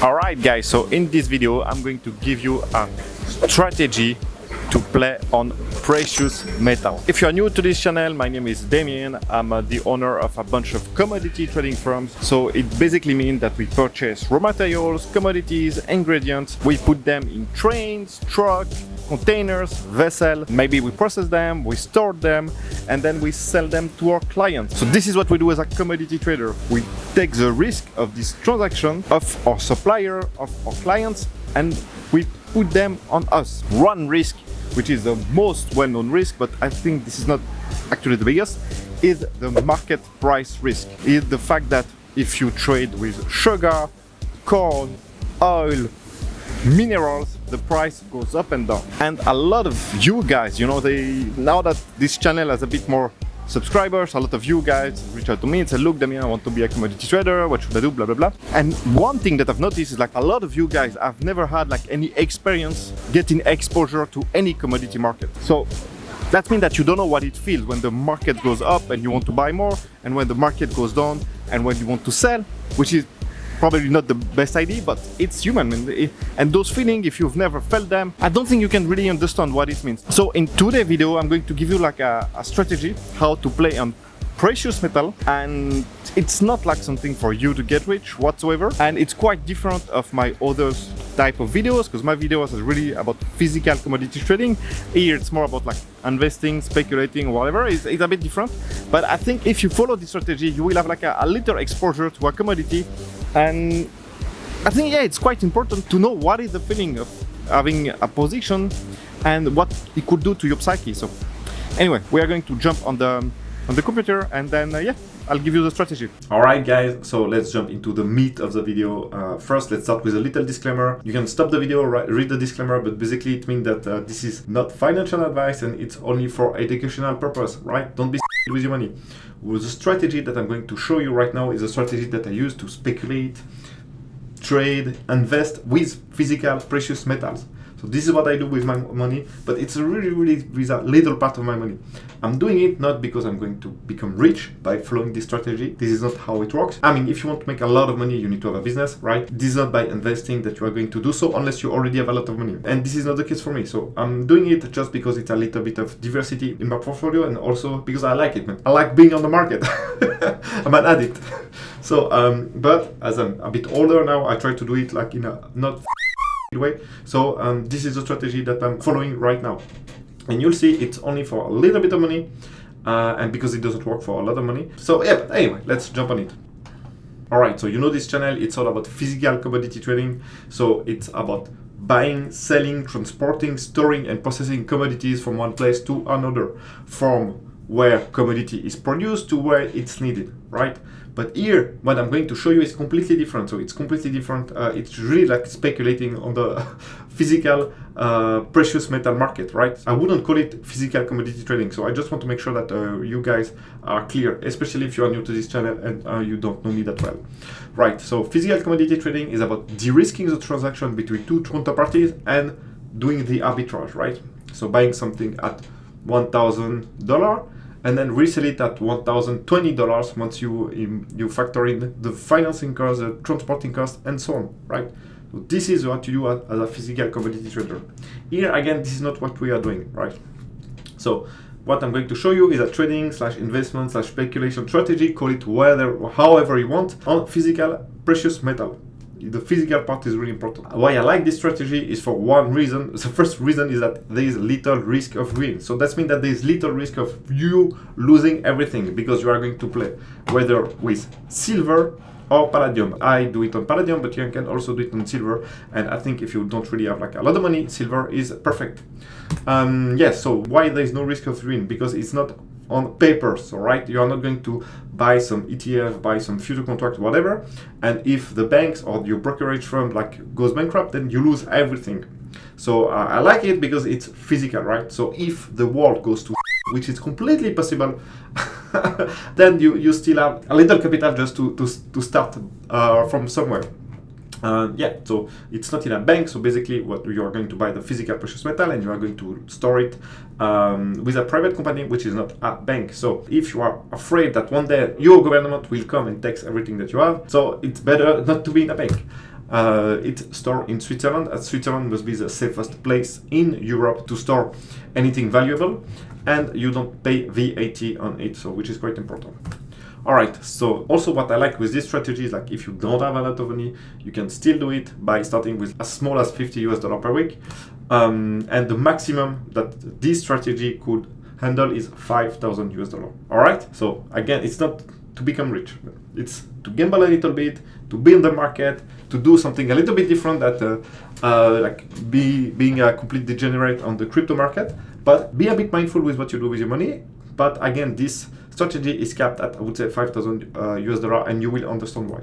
Alright guys, so in this video I'm going to give you a strategy to play on precious metal. If you are new to this channel, my name is Damien. I'm the owner of a bunch of commodity trading firms. So it basically means that we purchase raw materials, commodities, ingredients. We put them in trains, trucks, containers, vessels. Maybe we process them, we store them, and then we sell them to our clients. So this is what we do as a commodity trader. We take the risk of this transaction of our supplier, of our clients, and we put them on us. One risk, which is the most well-known risk, but I think this is not actually the biggest, is the market price risk. Is the fact that if you trade with sugar, corn, oil, minerals, the price goes up and down. And a lot of you guys, now that this channel has a bit more subscribers, a lot of you guys reach out to me and say, look Damien, I want to be a commodity trader, what should I do, blah blah blah. And one thing that I've noticed is like a lot of you guys have never had like any experience getting exposure to any commodity market. So that means that you don't know what it feels when the market goes up and you want to buy more, and when the market goes down and when you want to sell, which is probably not the best idea, but it's human. And those feelings, if you've never felt them, I don't think you can really understand what it means. So in today's video, I'm going to give you like a strategy how to play on precious metal, and it's not like something for you to get rich whatsoever, and it's quite different of my other type of videos, because my videos are really about physical commodity trading. Here it's more about like investing, speculating, whatever. It's a bit different, but I think if you follow this strategy, you will have like a little exposure to a commodity. And I think, yeah, it's quite important to know what is the feeling of having a position and what it could do to your psyche. So anyway, we are going to jump on the computer, and then yeah, I'll give you the strategy. Alright guys, so let's jump into the meat of the video. First, let's start with a little disclaimer. You can stop the video, read the disclaimer, but basically it means that this is not financial advice and it's only for educational purpose, right? Don't be with your money. Well, the strategy that I'm going to show you right now is a strategy that I use to speculate, trade, invest with physical precious metals. So this is what I do with my money, but it's really with a little part of my money. I'm doing it not because I'm going to become rich by following this strategy. This is not how it works. I mean, if you want to make a lot of money, you need to have a business, right? This is not by investing that you are going to do so unless you already have a lot of money. And this is not the case for me. So I'm doing it just because it's a little bit of diversity in my portfolio, and also because I like it, man. I like being on the market. I'm an addict. So, but as I'm a bit older now, I try to do it like in a not way. So this is the strategy that I'm following right now, and you'll see it's only for a little bit of money, and because it doesn't work for a lot of money. So yeah, but anyway, let's jump on it. Alright, so you know this channel, it's all about physical commodity trading. So it's about buying, selling, transporting, storing and processing commodities from one place to another, from where commodity is produced to where it's needed, right? But here, what I'm going to show you is completely different. So it's completely different. It's really like speculating on the physical precious metal market, right? I wouldn't call it physical commodity trading. So I just want to make sure that you guys are clear, especially if you are new to this channel and you don't know me that well. Right, so physical commodity trading is about de-risking the transaction between two counterparties and doing the arbitrage, right? So buying something at $1,000 and then resell it at $1,020 once you factor in the financing costs, the transporting costs, and so on, right? So this is what you do as a physical commodity trader. Here again, this is not what we are doing, right? So what I'm going to show you is a trading / investment / speculation strategy, call it however you want, on physical precious metal. The physical part is really important. Why I like this strategy is for one reason. The first reason is that there is little risk of win. So that means that there is little risk of you losing everything, because you are going to play whether with silver or palladium. I do it on palladium, but you can also do it on silver. And I think if you don't really have like a lot of money, silver is perfect. Yes, so why there is no risk of win? Because it's not on paper, so right, you are not going to buy some ETF, buy some future contract, whatever, and if the banks or your brokerage firm like goes bankrupt, then you lose everything. So I like it because it's physical, right? So if the world goes to which is completely possible, then you still have a little capital just to start from somewhere. Yeah, so it's not in a bank. So basically, what you are going to buy the physical precious metal, and you are going to store it with a private company, which is not a bank. So if you are afraid that one day your government will come and tax everything that you have, so it's better not to be in a bank. It's stored in Switzerland, as Switzerland must be the safest place in Europe to store anything valuable, and you don't pay VAT on it, so which is quite important. All right, so also what I like with this strategy is like if you don't have a lot of money, you can still do it by starting with as small as $50 per week. And the maximum that this strategy could handle is $5,000. All right, so again, it's not to become rich, it's to gamble a little bit, to build the market, to do something a little bit different that like being a complete degenerate on the crypto market, but be a bit mindful with what you do with your money. But again, this strategy is capped at, I would say, $5,000, and you will understand why.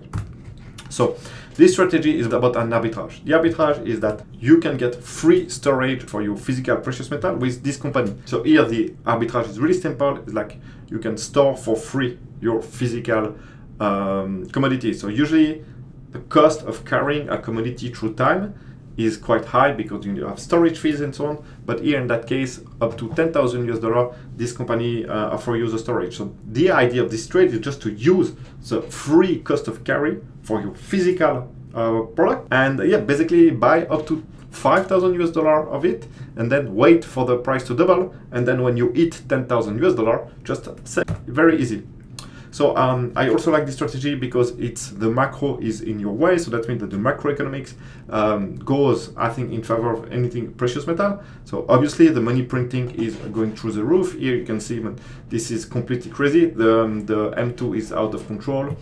So this strategy is about an arbitrage. The arbitrage is that you can get free storage for your physical precious metal with this company. So here the arbitrage is really simple. It's like you can store for free your physical commodities. So usually the cost of carrying a commodity through time is quite high because you have storage fees and so on. But here in that case, up to $10,000, this company offer you the storage. So the idea of this trade is just to use the free cost of carry for your physical product, and yeah, basically buy up to $5,000 of it, and then wait for the price to double, and then when you hit $10,000, just sell. Very easy. So I also like this strategy because it's the macro is in your way. So that means that the macroeconomics goes, I think, in favor of anything precious metal. So obviously the money printing is going through the roof. Here you can see this is completely crazy. The M2 is out of control.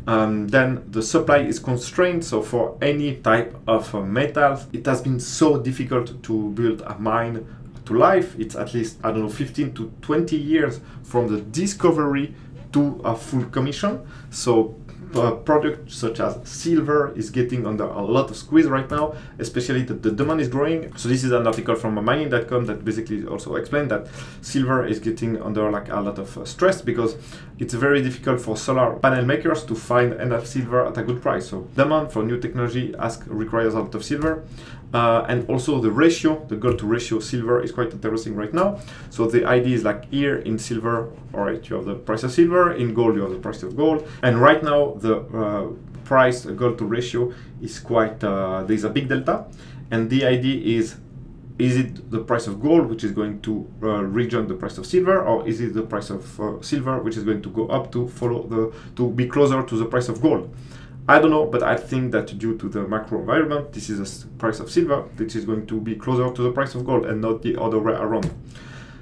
Then the supply is constrained. So for any type of metals, it has been so difficult to build a mine to life. It's at least, I don't know, 15 to 20 years from the discovery to a full commission. So products such as silver is getting under a lot of squeeze right now, especially the demand is growing. So this is an article from mining.com that basically also explained that silver is getting under like a lot of stress because it's very difficult for solar panel makers to find enough silver at a good price. So demand for new technology requires a lot of silver. And also the ratio, the gold to ratio silver is quite interesting right now. So the idea is like here in silver, all right, you have the price of silver, in gold you have the price of gold. And right now the price gold to ratio is quite, there's a big delta. And the idea is it the price of gold which is going to rejoin the price of silver, or is it the price of silver which is going to go up to be closer to the price of gold? I don't know, but I think that due to the macro environment, this is the price of silver, which is going to be closer to the price of gold and not the other way around.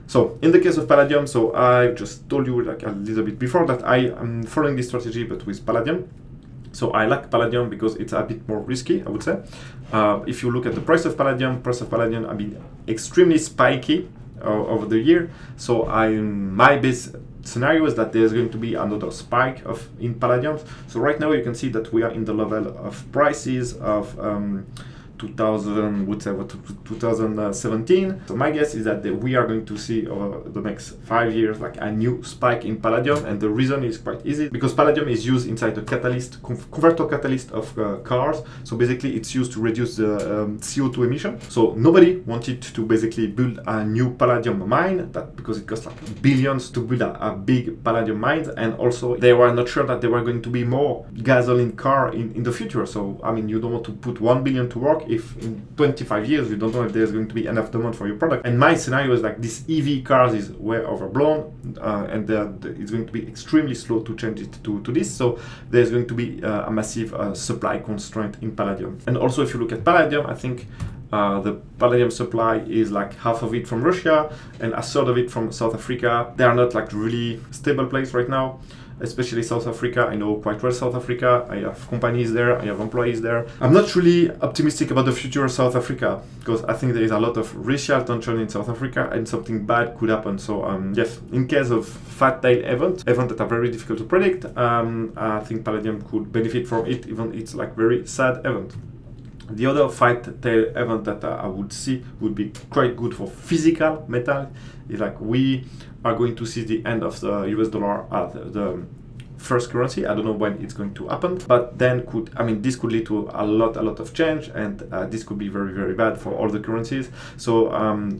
So in the case of palladium, so I just told you like a little bit before that I am following this strategy, but with palladium. So I like palladium because it's a bit more risky, I would say. If you look at the price of palladium has been extremely spiky over the year. So my base scenario is that there's going to be another spike in palladium. So right now you can see that we are in the level of prices of 2017. So my guess is that we are going to see over the next 5 years like a new spike in palladium, and the reason is quite easy because palladium is used inside the catalyst, converter catalyst of cars. So basically it's used to reduce the CO2 emission. So nobody wanted to basically build a new palladium mine because it costs like billions to build a big palladium mine, and also they were not sure that there were going to be more gasoline car in the future. So I mean, you don't want to put 1 billion to work if in 25 years you don't know if there's going to be enough demand for your product. And my scenario is like this EV cars is way overblown, and it's going to be extremely slow to change it to this. So there's going to be a massive supply constraint in palladium. And also if you look at palladium, I think the palladium supply is like half of it from Russia and a third of it from South Africa. They are not like really stable place right now, especially South Africa. I know quite well South Africa. I have companies there, I have employees there. I'm not really optimistic about the future of South Africa because I think there is a lot of racial tension in South Africa and something bad could happen. So yes, in case of fat tail events that are very difficult to predict, I think palladium could benefit from it, even it's like very sad event. The other fat tail event that I would see would be quite good for physical metal is like we are going to see the end of the US dollar at the first currency. I don't know when it's going to happen, but then this could lead to a lot of change, and this could be very, very bad for all the currencies. So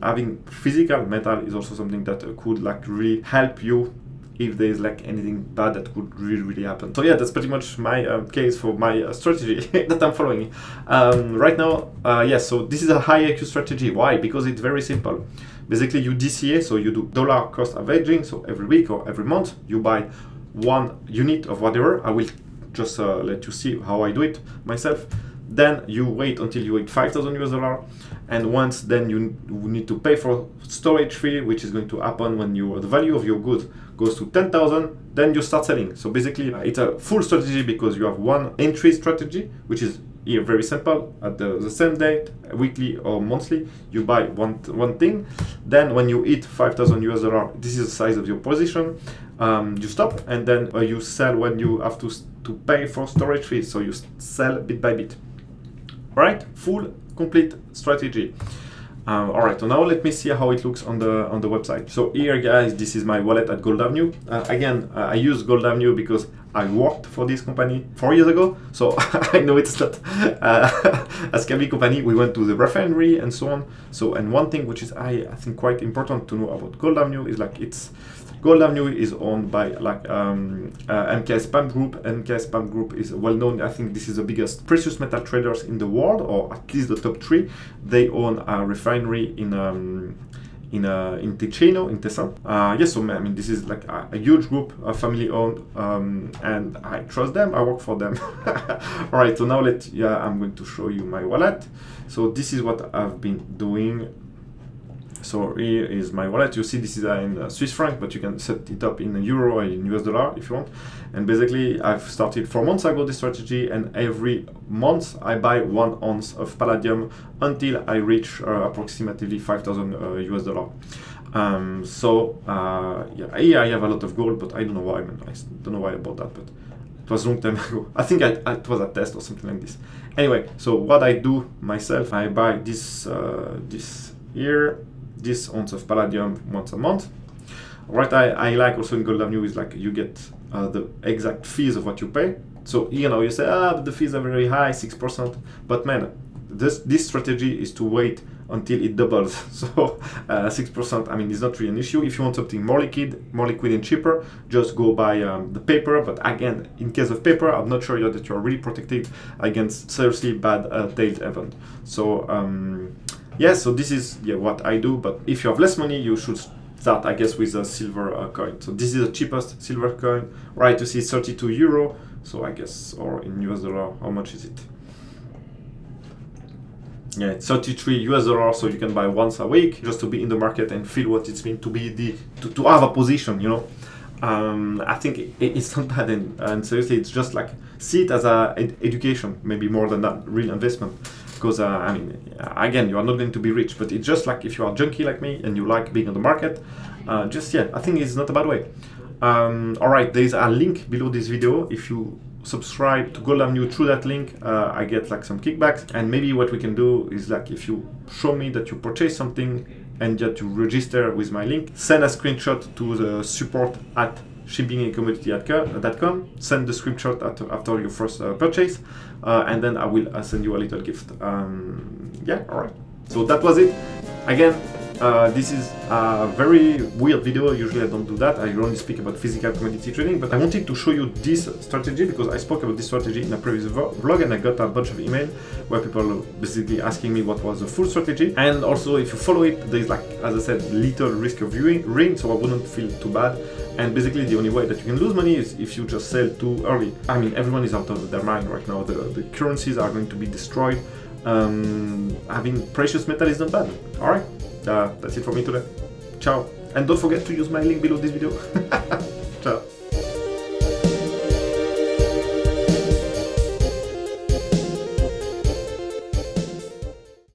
having physical metal is also something that could like really help you if there is like anything bad that could really happen. So yeah, that's pretty much my case for my strategy that I'm following right now. Yes, so this is a high IQ strategy. Why? Because it's very simple. Basically, you DCA, so you do dollar cost averaging. So every week or every month, you buy 1 unit of whatever. I will just let you see how I do it myself. Then you wait until you hit $5,000, and once then you need to pay for storage fee, which is going to happen when the value of your goods goes to 10,000. Then you start selling. So basically, it's a full strategy because you have one entry strategy, which is here very simple. At the same date, weekly or monthly, you buy one thing. Then when you hit $5,000, this is the size of your position. You stop, and then you sell when you have to pay for storage fees. So you sell bit by bit. All right, full complete strategy. All right, so now let me see how it looks on the website. So here, guys, this is my wallet at Gold Avenue. Again, I use Gold Avenue because I worked for this company 4 years ago, so I know it's not a scammy company. We went to the refinery and so on. So, and one thing which is I think quite important to know about Gold Avenue is like Gold Avenue is owned by like MKS Pump Group. MKS Pump Group is well known. I think this is the biggest precious metal traders in the world, or at least the top 3. They own a refinery in Ticino, in Tessin. Yes, so I mean this is like a huge group, family owned, and I trust them. I work for them. All right, so now I'm going to show you my wallet. So this is what I've been doing. So here is my wallet. You see this is in Swiss franc, but you can set it up in euro or in US dollar if you want. And basically I've started 4 months ago this strategy, and every month I buy 1 ounce of palladium until I reach approximately $5,000 US dollar. Yeah, here I have a lot of gold, but I don't know why, man. I don't know why about that, but it was a long time ago. I think it was a test or something like this. Anyway, so what I do myself, I buy this ounce of palladium once a month. What I like also in Gold Avenue is like you get the exact fees of what you pay. So you say, but the fees are very high, 6%. But man, this strategy is to wait until it doubles. So 6%, I mean, it's not really an issue. If you want something more liquid and cheaper, just go buy the paper. But again, in case of paper, I'm not sure yet that you're really protected against seriously bad tailed event. So yeah, so this is what I do. But if you have less money, you should start, I guess, with a silver coin. So this is the cheapest silver coin. Right, you see 32 euro. So I guess, or in US dollar, how much is it? Yeah, it's 33 US dollars. So you can buy once a week just to be in the market and feel what it's mean to be to have a position. I think it's not bad, and seriously, it's just like see it as an education, maybe more than that real investment. Because I mean, again, you are not going to be rich, but it's just like if you are a junkie like me and you like being on the market, I think it's not a bad way. All right, there is a link below this video. If you subscribe to Gold Avenue through that link, I get like some kickbacks. And maybe what we can do is like if you show me that you purchase something and that you register with my link, send a screenshot to the support@shippingandcommodity.com. Send the screenshot after your first purchase, and then I will send you a little gift. Yeah, all right. So that was it. Again, this is a very weird video. Usually I don't do that. I only speak about physical commodity trading, but I wanted to show you this strategy because I spoke about this strategy in a previous vlog, and I got a bunch of email where people are basically asking me what was the full strategy. And also, if you follow it, there's like, as I said, little risk of ring, so I wouldn't feel too bad. And basically the only way that you can lose money is if you just sell too early. I mean, everyone is out of their mind right now. The currencies are going to be destroyed. Having precious metal is not bad. All right. That's it for me today. Ciao. And don't forget to use my link below this video. Ciao.